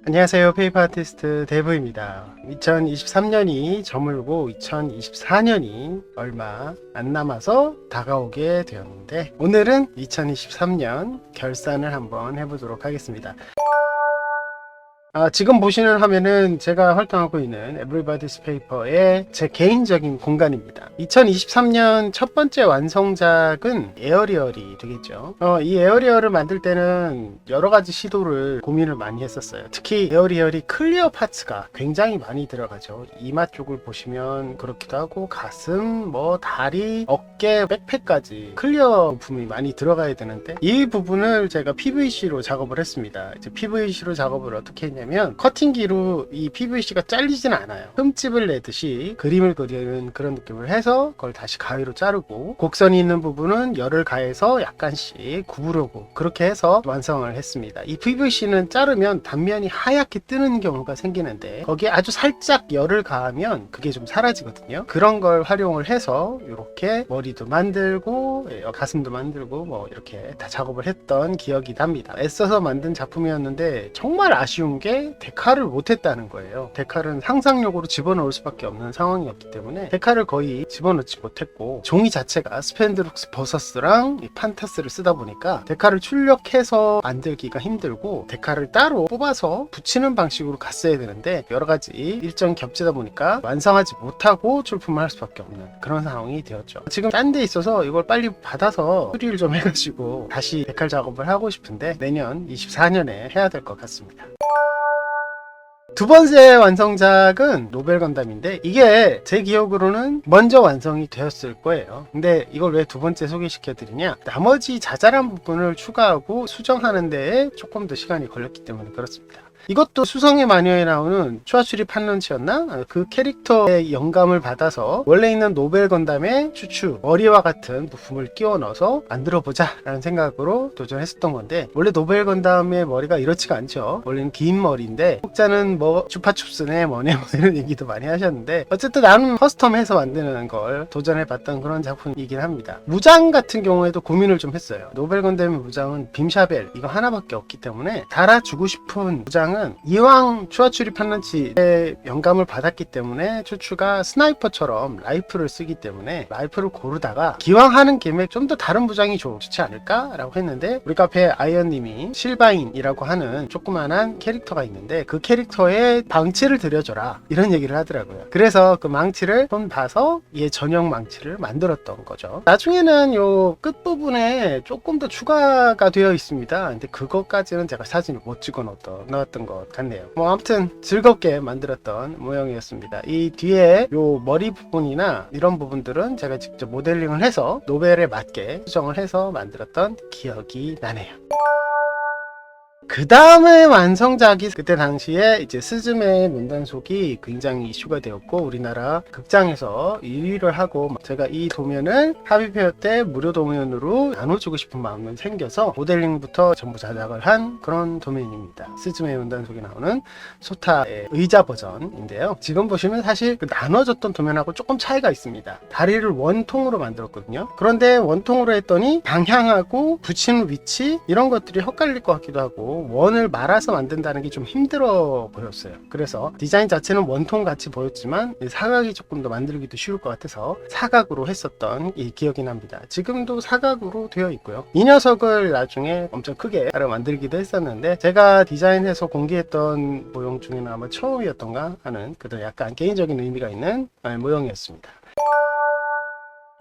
안녕하세요. 페이퍼 아티스트 데브입니다. 2023년이 저물고 2024년이 얼마 안 남아서 다가오게 되었는데, 오늘은 2023년 결산을 한번 해보도록 하겠습니다. 지금 보시는 화면은 제가 활동하고 있는 Everybody's Paper의 제 개인적인 공간입니다. 2023년 첫 번째 완성작은 에어리얼이 되겠죠. 이 에어리얼을 만들 때는 여러 가지 시도를 고민을 많이 했었어요. 특히 에어리얼이 클리어 파츠가 굉장히 많이 들어가죠. 이마 쪽을 보시면 그렇기도 하고, 가슴, 다리, 어깨, 백팩까지 클리어 부품이 많이 들어가야 되는데, 이 부분을 제가 PVC로 작업을 했습니다. 이제 PVC로 작업을 어떻게 했냐면, 커팅기로 이 PVC가 잘리진 않아요. 흠집을 내듯이 그림을 그리는 그런 느낌을 해서 그걸 다시 가위로 자르고, 곡선이 있는 부분은 열을 가해서 약간씩 구부르고, 그렇게 해서 완성을 했습니다. 이 PVC는 자르면 단면이 하얗게 뜨는 경우가 생기는데, 거기에 아주 살짝 열을 가하면 그게 좀 사라지거든요. 그런 걸 활용을 해서 이렇게 머리도 만들고 가슴도 만들고 이렇게 다 작업을 했던 기억이 납니다. 애써서 만든 작품이었는데 정말 아쉬운 게 데칼을 못했다는 거예요. 데칼은 상상력으로 집어넣을 수밖에 없는 상황이었기 때문에 데칼을 거의 집어넣지 못했고, 종이 자체가 스펜드룩스 버서스랑 이 판타스를 쓰다 보니까 데칼을 출력해서 만들기가 힘들고, 데칼을 따로 뽑아서 붙이는 방식으로 갔어야 되는데 여러 가지 일정이 겹치다 보니까 완성하지 못하고 출품을 할 수밖에 없는 그런 상황이 되었죠. 지금 딴 데 있어서 이걸 빨리 받아서 수리를 좀 해가지고 다시 데칼 작업을 하고 싶은데, 내년 24년에 해야 될 것 같습니다. 두 번째 완성작은 노벨 건담인데, 이게 제 기억으로는 먼저 완성이 되었을 거예요. 근데 이걸 왜 두 번째 소개시켜 드리냐, 나머지 자잘한 부분을 추가하고 수정하는 데에 조금 더 시간이 걸렸기 때문에 그렇습니다. 이것도 수성의 마녀에 나오는 추하추리 판런치였나? 그 캐릭터의 영감을 받아서 원래 있는 노벨 건담의 추추, 머리와 같은 부품을 끼워 넣어서 만들어 보자 라는 생각으로 도전했었던 건데, 원래 노벨 건담의 머리가 이렇지가 않죠. 원래는 긴 머리인데, 혹자는 추파춥스네 뭐네 이런 얘기도 많이 하셨는데, 어쨌든 나는 커스텀해서 만드는 걸 도전해 봤던 그런 작품이긴 합니다. 무장 같은 경우에도 고민을 좀 했어요. 노벨 건담의 무장은 빔샤벨 이거 하나밖에 없기 때문에 달아주고 싶은 무장은, 이왕 추하추리 판런치의 영감을 받았기 때문에 추추가 스나이퍼처럼 라이플을 쓰기 때문에 라이플을 고르다가, 기왕 하는 김에 좀 더 다른 무장이 좋지 않을까 라고 했는데, 우리 카페 아이언님이 실바인이라고 하는 조그만한 캐릭터가 있는데, 그 캐릭터에 망치를 들여줘라 이런 얘기를 하더라고요. 그래서 그 망치를 손 봐서 얘 전용 망치를 만들었던 거죠. 나중에는 요 끝부분에 조금 더 추가가 되어 있습니다. 근데 그것까지는 제가 사진을 못 찍어 넣었던 것 같네요. 아무튼 즐겁게 만들었던 모형이었습니다. 이 뒤에 요 머리 부분이나 이런 부분들은 제가 직접 모델링을 해서 노벨에 맞게 수정을 해서 만들었던 기억이 나네요. 그 다음에 완성작이, 그때 당시에 이제 스즈메의 문단속이 굉장히 이슈가 되었고, 우리나라 극장에서 1위를 하고, 제가 이 도면을 합의페어 때 무료 도면으로 나눠주고 싶은 마음이 생겨서 모델링부터 전부 제작을 한 그런 도면입니다. 스즈메의 문단속이 나오는 소타의 의자 버전인데요. 지금 보시면 사실 그 나눠졌던 도면하고 조금 차이가 있습니다. 다리를 원통으로 만들었거든요. 그런데 원통으로 했더니 방향하고 붙이는 위치 이런 것들이 헛갈릴 것 같기도 하고, 원을 말아서 만든다는 게 좀 힘들어 보였어요. 그래서 디자인 자체는 원통 같이 보였지만 사각이 조금 더 만들기도 쉬울 것 같아서 사각으로 했었던 이 기억이 납니다. 지금도 사각으로 되어 있고요. 이 녀석을 나중에 엄청 크게 따로 만들기도 했었는데, 제가 디자인해서 공개했던 모형 중에는 아마 처음이었던가 하는 그런 약간 개인적인 의미가 있는 모형이었습니다.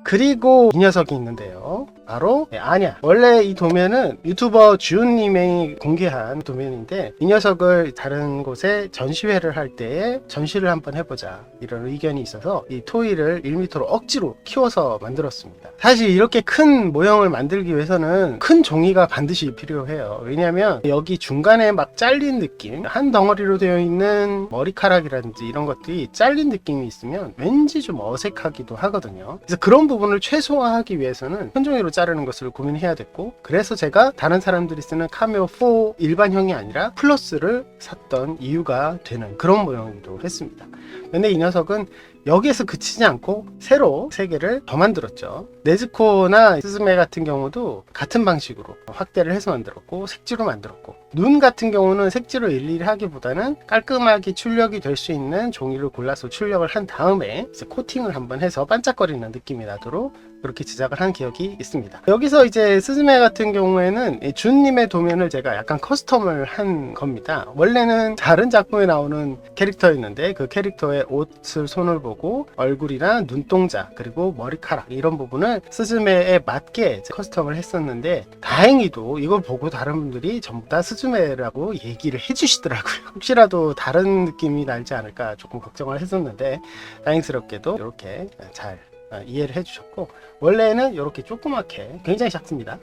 그리고 이 녀석이 있는데요, 바로 아냐. 원래 이 도면은 유튜버 주윤님이 공개한 도면인데, 이 녀석을 다른 곳에 전시회를 할 때에 전시를 한번 해보자 이런 의견이 있어서 이 토이를 1m로 억지로 키워서 만들었습니다. 사실 이렇게 큰 모형을 만들기 위해서는 큰 종이가 반드시 필요해요. 왜냐하면 여기 중간에 막 잘린 느낌, 한 덩어리로 되어 있는 머리카락이라든지 이런 것들이 잘린 느낌이 있으면 왠지 좀 어색하기도 하거든요. 그래서 그런 부분을 최소화하기 위해서는 큰 종이로 자르는 것을 고민해야 됐고, 그래서 제가 다른 사람들이 쓰는 카메오 4 일반형이 아니라 플러스를 샀던 이유가 되는 그런 모형이기도 했습니다. 근데 이 녀석은 여기에서 그치지 않고 새로 3개를 더 만들었죠. 네즈코나 스즈메 같은 경우도 같은 방식으로 확대를 해서 만들었고 색지로 만들었고, 눈 같은 경우는 색지로 일일이 하기보다는 깔끔하게 출력이 될 수 있는 종이를 골라서 출력을 한 다음에 이제 코팅을 한번 해서 반짝거리는 느낌이 나도록 그렇게 제작을 한 기억이 있습니다. 여기서 이제 스즈메 같은 경우에는 준님의 도면을 제가 약간 커스텀을 한 겁니다. 원래는 다른 작품에 나오는 캐릭터였는데 그 캐릭터의 옷을 손을 보고 얼굴이나 눈동자 그리고 머리카락 이런 부분을 스즈메에 맞게 커스텀을 했었는데, 다행히도 이걸 보고 다른 분들이 전부 다 스즈메라고 얘기를 해주시더라고요. 혹시라도 다른 느낌이 날지 않을까 조금 걱정을 했었는데 다행스럽게도 이렇게 잘 이해를 해주셨고, 원래는 이렇게 조그맣게 굉장히 작습니다.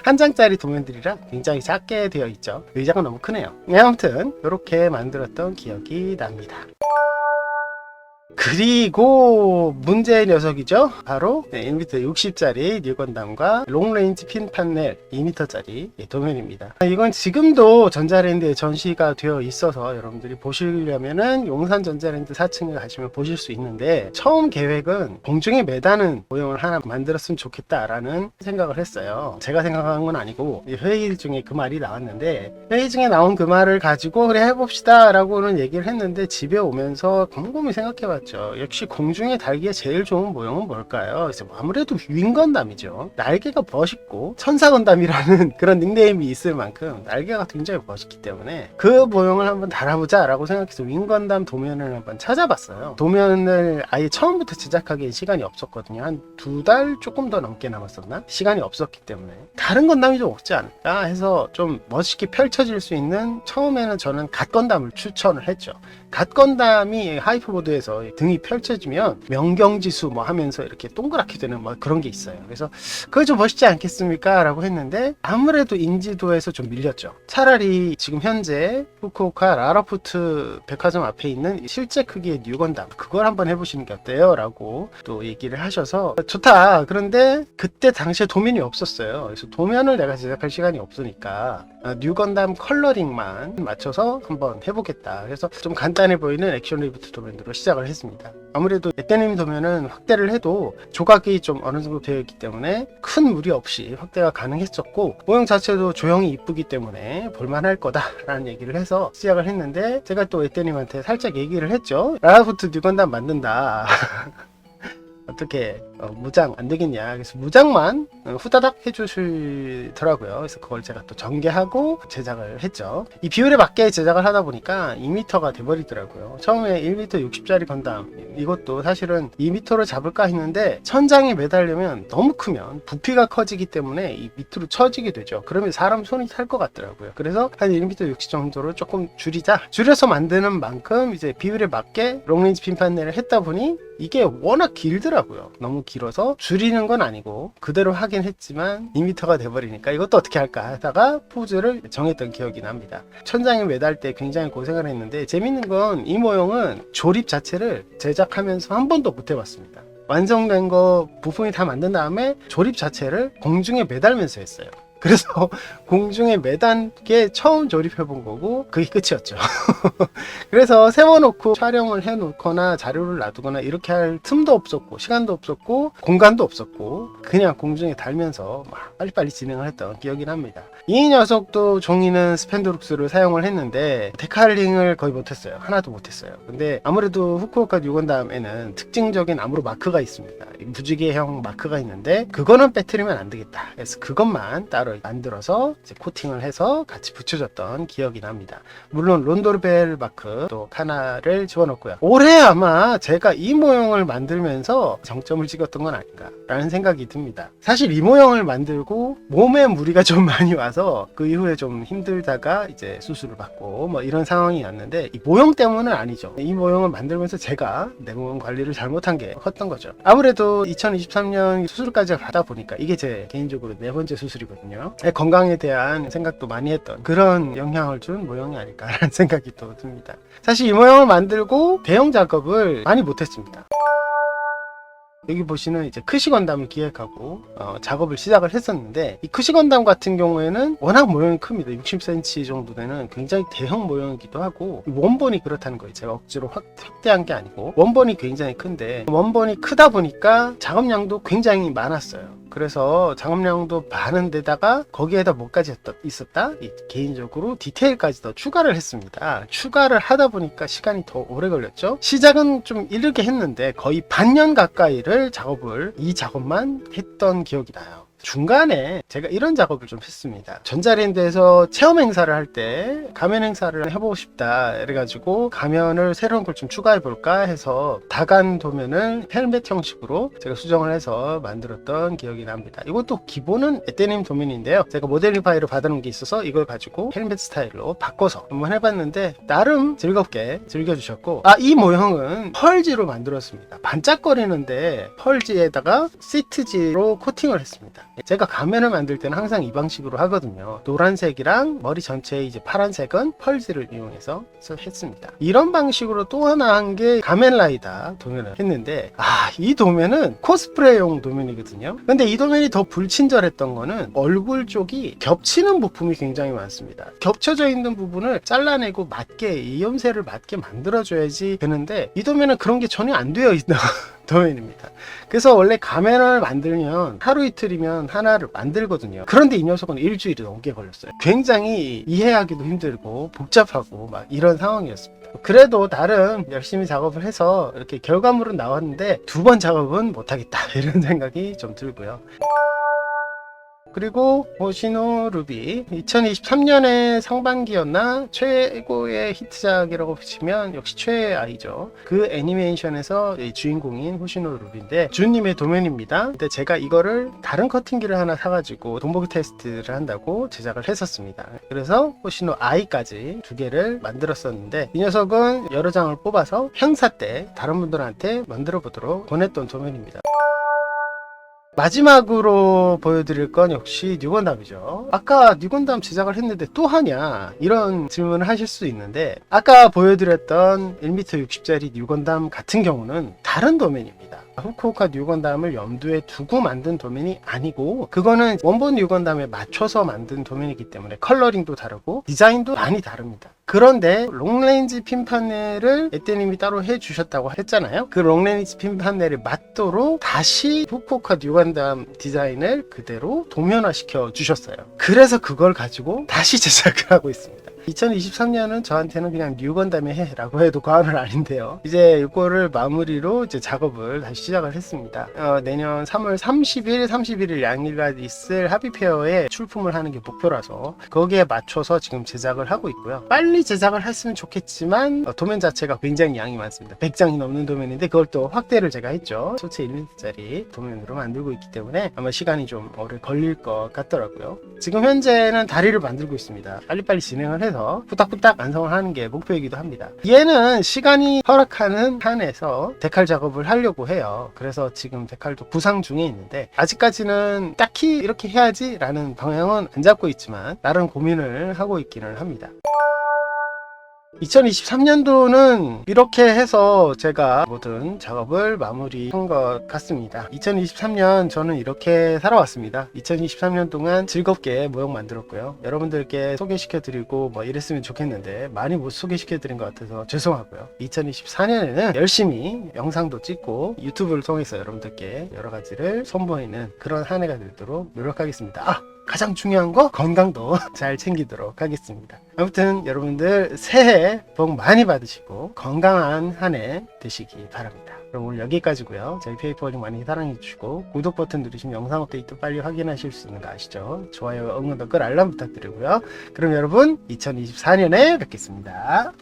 한 장짜리 도면들이라 굉장히 작게 되어 있죠. 의자가 너무 크네요. 아무튼 이렇게 만들었던 기억이 납니다. 그리고 문제의 녀석이죠. 바로 1m 60짜리 뉴건담과 롱레인지 핀 판넬 2m짜리 도면입니다. 이건 지금도 전자랜드에 전시가 되어 있어서 여러분들이 보시려면은 용산 전자랜드 4층에 가시면 보실 수 있는데, 처음 계획은 공중에 매다는 모형을 하나 만들었으면 좋겠다라는 생각을 했어요. 제가 생각한 건 아니고 회의 중에 그 말이 나왔는데, 회의 중에 나온 그 말을 가지고 그래 해봅시다 라고는 얘기를 했는데, 집에 오면서 곰곰이 생각해봤죠. 역시 공중에 달기에 제일 좋은 모형은 뭘까요? 그래서 아무래도 윙건담이죠. 날개가 멋있고 천사건담이라는 그런 닉네임이 있을 만큼 날개가 굉장히 멋있기 때문에 그 모형을 한번 달아보자 라고 생각해서 윙건담 도면을 한번 찾아봤어요. 도면을 아예 처음부터 제작하기엔 시간이 없었거든요. 한 2달 조금 더 넘게 남았었나? 시간이 없었기 때문에 다른 건담이 좀 없지 않을까 해서 좀 멋있게 펼쳐질 수 있는, 처음에는 저는 갓건담을 추천을 했죠. 갓건담이 하이퍼보드에서 등이 펼쳐지면 명경지수 뭐 하면서 이렇게 동그랗게 되는 뭐 그런 게 있어요. 그래서 그거 좀 멋있지 않겠습니까? 라고 했는데 아무래도 인지도에서 좀 밀렸죠. 차라리 지금 현재 후쿠오카 라라푸트 백화점 앞에 있는 실제 크기의 뉴건담, 그걸 한번 해보시는 게 어때요? 라고 또 얘기를 하셔서 좋다. 그런데 그때 당시에 도면이 없었어요. 그래서 도면을 내가 제작할 시간이 없으니까 뉴건담 컬러링만 맞춰서 한번 해보겠다. 그래서 좀 간단해 보이는 액션 리부트 도면으로 시작을 했습니다. 아무래도 에테님 도면은 확대를 해도 조각이 좀 어느 정도 되어 있기 때문에 큰 무리 없이 확대가 가능했었고, 모형 자체도 조형이 이쁘기 때문에 볼만할 거다라는 얘기를 해서 시작을 했는데, 제가 또 에테님한테 살짝 얘기를 했죠. 라라푸트 뉴건담 만든다. 어떻게 무장 안 되겠냐. 그래서 무장만 후다닥 해주시더라고요. 그래서 그걸 제가 또 전개하고 제작을 했죠. 이 비율에 맞게 제작을 하다 보니까 2m가 돼버리더라고요. 처음에 1m 60짜리 건담, 이것도 사실은 2m로 잡을까 했는데 천장에 매달려면 너무 크면 부피가 커지기 때문에 이 밑으로 처지게 되죠. 그러면 사람 손이 탈 것 같더라고요. 그래서 한 1m 60 정도로 조금 줄여서 만드는 만큼 이제 비율에 맞게 롱레인지 핀 판넬을 했다 보니 이게 워낙 길더라고요. 너무 길어서 줄이는 건 아니고 그대로 하긴 했지만 2m가 돼버리니까 이것도 어떻게 할까 하다가 포즈를 정했던 기억이 납니다. 천장에 매달 때 굉장히 고생을 했는데, 재밌는 건 이 모형은 조립 자체를 제작하면서 한 번도 못 해봤습니다. 완성된 거 부품이 다 만든 다음에 조립 자체를 공중에 매달면서 했어요. 그래서 공중에 매단 게 처음 조립해 본 거고 그게 끝이었죠. 그래서 세워놓고 촬영을 해 놓거나 자료를 놔두거나 이렇게 할 틈도 없었고 시간도 없었고 공간도 없었고 그냥 공중에 달면서 막 빨리빨리 진행을 했던 기억이 납니다. 이 녀석도 종이는 스펜드룩스를 사용을 했는데 데칼링을 거의 못했어요. 하나도 못했어요. 근데 아무래도 후쿠오카 뉴건담에는 특징적인 암으로 마크가 있습니다. 무지개형 마크가 있는데 그거는 빼뜨리면 안 되겠다. 그래서 그것만 따로 만들어서 이제 코팅을 해서 같이 붙여줬던 기억이 납니다. 물론 론도르벨 마크 또 하나를 집어넣고요. 올해 아마 제가 이 모형을 만들면서 정점을 찍었던 건 아닌가 라는 생각이 듭니다. 사실 이 모형을 만들고 몸에 무리가 좀 많이 와서 그 이후에 좀 힘들다가 이제 수술을 받고 뭐 이런 상황이 왔는데, 이 모형 때문은 아니죠. 이 모형을 만들면서 제가 내 몸 관리를 잘못한 게 컸던 거죠. 아무래도 2023년 수술까지 하다 보니까 이게 제 개인적으로 4번째 수술이거든요. 건강에 대한 생각도 많이 했던 그런 영향을 준 모형이 아닐까라는 생각이 또 듭니다. 사실 이 모형을 만들고 대형 작업을 많이 못했습니다. 여기 보시는 이제 크시 건담을 기획하고 작업을 시작을 했었는데, 이 크시 건담 같은 경우에는 워낙 모형이 큽니다. 60cm 정도 되는 굉장히 대형 모형이기도 하고, 원본이 그렇다는 거예요. 제가 억지로 확대한 게 아니고 원본이 굉장히 큰데, 원본이 크다 보니까 작업량도 굉장히 많았어요. 그래서 작업량도 많은 데다가 거기에다 뭐까지 있었다? 개인적으로 디테일까지 더 추가를 했습니다. 추가를 하다 보니까 시간이 더 오래 걸렸죠. 시작은 좀 이르게 했는데 거의 반년 가까이를 이 작업만 했던 기억이 나요. 중간에 제가 이런 작업을 좀 했습니다. 전자랜드에서 체험 행사를 할 때 가면 행사를 해보고 싶다 이래가지고 가면을 새로운 걸 좀 추가해 볼까 해서 다간 도면을 헬멧 형식으로 제가 수정을 해서 만들었던 기억이 납니다. 이것도 기본은 에떼님 도면인데요, 제가 모델링 파일을 받아놓은 게 있어서 이걸 가지고 헬멧 스타일로 바꿔서 한번 해봤는데 나름 즐겁게 즐겨주셨고, 이 모형은 펄지로 만들었습니다. 반짝거리는데 펄지에다가 시트지로 코팅을 했습니다. 제가 가면을 만들 때는 항상 이 방식으로 하거든요. 노란색이랑 머리 전체에 이제 파란색은 펄지를 이용해서 했습니다. 이런 방식으로 또 하나 한 게 가면라이더 도면을 했는데, 이 도면은 코스프레용 도면이거든요. 근데 이 도면이 더 불친절했던 거는 얼굴 쪽이 겹치는 부품이 굉장히 많습니다. 겹쳐져 있는 부분을 잘라내고 맞게, 이염새를 맞게 만들어줘야지 되는데, 이 도면은 그런 게 전혀 안 되어 있는 도면입니다. 그래서 원래 가면을 만들면 하루 이틀이면 하나를 만들거든요. 그런데 이 녀석은 일주일이 넘게 걸렸어요. 굉장히 이해하기도 힘들고 복잡하고 막 이런 상황이었습니다. 그래도 나름 열심히 작업을 해서 이렇게 결과물은 나왔는데 2번 작업은 못하겠다 이런 생각이 좀 들고요. 그리고 호시노 루비, 2023년의 상반기였나 최고의 히트작이라고 보시면 역시 최애아이죠. 그 애니메이션에서 주인공인 호시노 루비인데 준님의 도면입니다. 근데 제가 이거를 다른 커팅기를 하나 사가지고 돈보기 테스트를 한다고 제작을 했었습니다. 그래서 호시노 아이까지 2개를 만들었었는데, 이 녀석은 여러 장을 뽑아서 행사 때 다른 분들한테 만들어 보도록 보냈던 도면입니다. 마지막으로 보여드릴 건 역시 뉴건담이죠. 아까 뉴건담 제작을 했는데 또 하냐, 이런 질문을 하실 수 있는데, 아까 보여드렸던 1m 60짜리 뉴건담 같은 경우는 다른 도면입니다. 후쿠오카 뉴건담을 염두에 두고 만든 도면이 아니고, 그거는 원본 뉴건담에 맞춰서 만든 도면이기 때문에 컬러링도 다르고 디자인도 많이 다릅니다. 그런데 롱레인지 핀 파넬을 에떼님이 따로 해주셨다고 했잖아요. 그 롱레인지 핀 파넬에 맞도록 다시 후쿠오카 뉴건담 디자인을 그대로 도면화 시켜 주셨어요. 그래서 그걸 가지고 다시 제작을 하고 있습니다. 2023년은 저한테는 그냥 뉴건담의 해라고 해도 과언은 아닌데요. 이제 이거를 마무리로 이제 작업을 다시 시작을 했습니다. 내년 3월 30일, 31일 양일가 있을 하비페어에 출품을 하는 게 목표라서 거기에 맞춰서 지금 제작을 하고 있고요. 빨리 제작을 했으면 좋겠지만 도면 자체가 굉장히 양이 많습니다. 100장이 넘는 도면인데 그걸 또 확대를 제가 했죠. 소체 1m짜리 도면으로 만들고 있기 때문에 아마 시간이 좀 오래 걸릴 것 같더라고요. 지금 현재는 다리를 만들고 있습니다. 빨리빨리 진행을 해서 후딱후딱 완성을 하는 게 목표이기도 합니다. 얘는 시간이 허락하는 한에서 데칼 작업을 하려고 해요. 그래서 지금 데칼도 구상 중에 있는데, 아직까지는 딱히 이렇게 해야지 라는 방향은 안 잡고 있지만 나름 고민을 하고 있기는 합니다. 2023년도는 이렇게 해서 제가 모든 작업을 마무리한 것 같습니다. 2023년 저는 이렇게 살아왔습니다. 2023년 동안 즐겁게 모형 만들었고요. 여러분들께 소개시켜드리고 뭐 이랬으면 좋겠는데 많이 못 소개시켜드린 것 같아서 죄송하고요. 2024년에는 열심히 영상도 찍고 유튜브를 통해서 여러분들께 여러 가지를 선보이는 그런 한 해가 되도록 노력하겠습니다. 가장 중요한 거 건강도 잘 챙기도록 하겠습니다. 아무튼 여러분들 새해 복 많이 받으시고 건강한 한 해 되시기 바랍니다. 그럼 오늘 여기까지고요. 저희 페이퍼링 많이 사랑해 주시고 구독 버튼 누르시면 영상 업데이트 빨리 확인하실 수 있는 거 아시죠? 좋아요, 응원, 댓글, 알람 부탁드리고요. 그럼 여러분 2024년에 뵙겠습니다.